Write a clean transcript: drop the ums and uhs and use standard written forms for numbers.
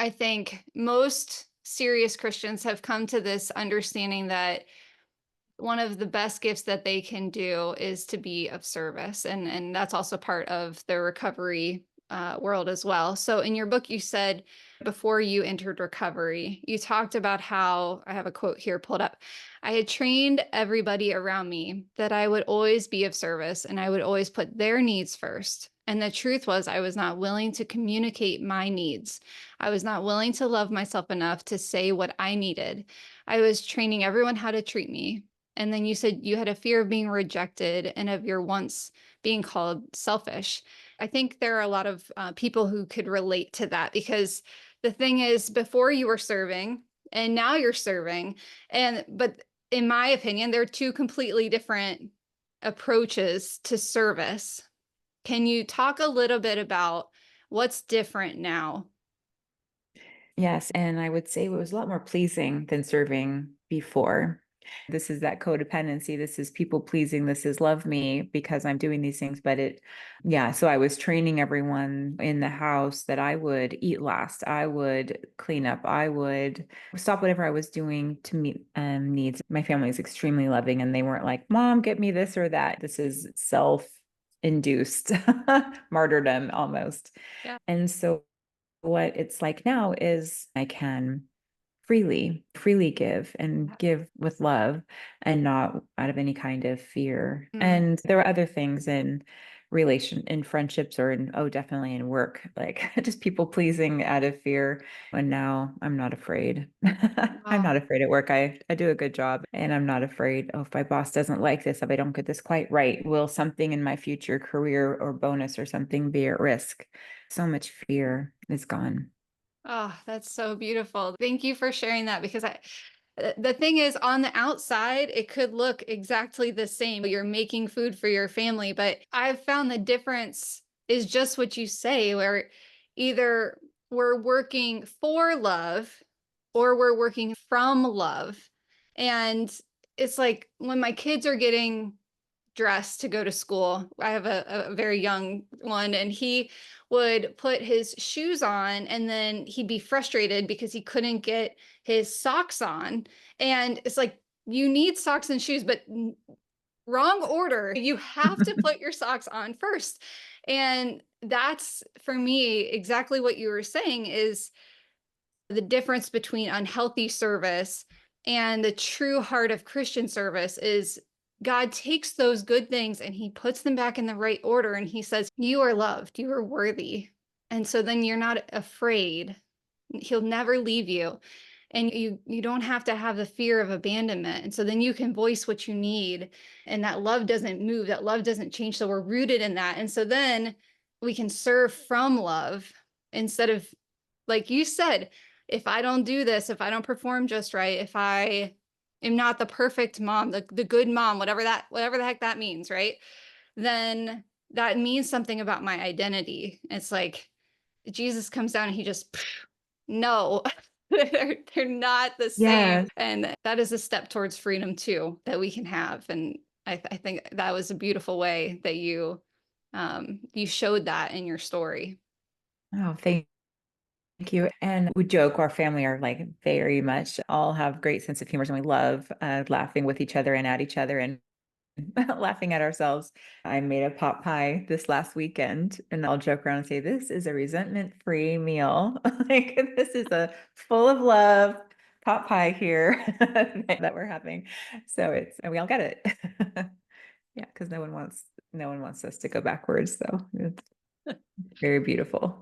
I think most serious Christians have come to this understanding that one of the best gifts that they can do is to be of service, and that's also part of the recovery world as well. So in your book, you said before you entered recovery, you talked about how, I have a quote here pulled up, I had trained everybody around me that I would always be of service and I would always put their needs first. And the truth was, I was not willing to communicate my needs. I was not willing to love myself enough to say what I needed. I was training everyone how to treat me. And then you said you had a fear of being rejected and of your once being called selfish. I think there are a lot of people who could relate to that, because the thing is, before you were serving and now you're serving. But in my opinion, they're two completely different approaches to service. Can you talk a little bit about what's different now? Yes, and I would say it was a lot more pleasing than serving before. This is that codependency. This is people pleasing. This is love me because I'm doing these things. Yeah. So I was training everyone in the house that I would eat last. I would clean up. I would stop whatever I was doing to meet needs. My family is extremely loving, and they weren't like, Mom, get me this or that. This is self-induced martyrdom almost. Yeah. And so what it's like now is I can freely give and give with love and not out of any kind of fear. Mm. And there are other things in friendships or definitely in work, like just people pleasing out of fear. And now I'm not afraid. I'm Wow. not afraid at work. I do a good job, and I'm not afraid. Oh, if my boss doesn't like this, if I don't get this quite right, will something in my future career or bonus or something be at risk? So much fear is gone. Oh, that's so beautiful. Thank you for sharing that, because the thing is, on the outside, it could look exactly the same. You're making food for your family, but I've found the difference is just what you say, where either we're working for love or we're working from love. And it's like when my kids are getting dressed to go to school. I have a very young one, and he would put his shoes on and then he'd be frustrated because he couldn't get his socks on. And it's like, you need socks and shoes, but wrong order. You have to put your socks on first. And that's, for me, exactly what you were saying is the difference between unhealthy service and the true heart of Christian service is God takes those good things and he puts them back in the right order. And he says, you are loved, you are worthy. And so then you're not afraid. He'll never leave you. And you don't have to have the fear of abandonment. And so then you can voice what you need. And that love doesn't move, that love doesn't change. So we're rooted in that. And so then we can serve from love instead of, like you said, if I don't do this, if I don't perform just right, if I am not the perfect mom, the good mom, whatever the heck that means, right? Then that means something about my identity. It's like Jesus comes down and he just, no, they're not the same. Yeah. And that is a step towards freedom too, that we can have. And I think that was a beautiful way that you showed that in your story. Oh, thank you. And we joke, our family are like very much all have great sense of humor, and we love laughing with each other and at each other and laughing at ourselves. I made a pot pie this last weekend, and I'll joke around and say, this is a resentment-free meal. Like this is a full of love pot pie here that we're having. So and we all get it. Yeah, because no one wants us to go backwards. So it's very beautiful.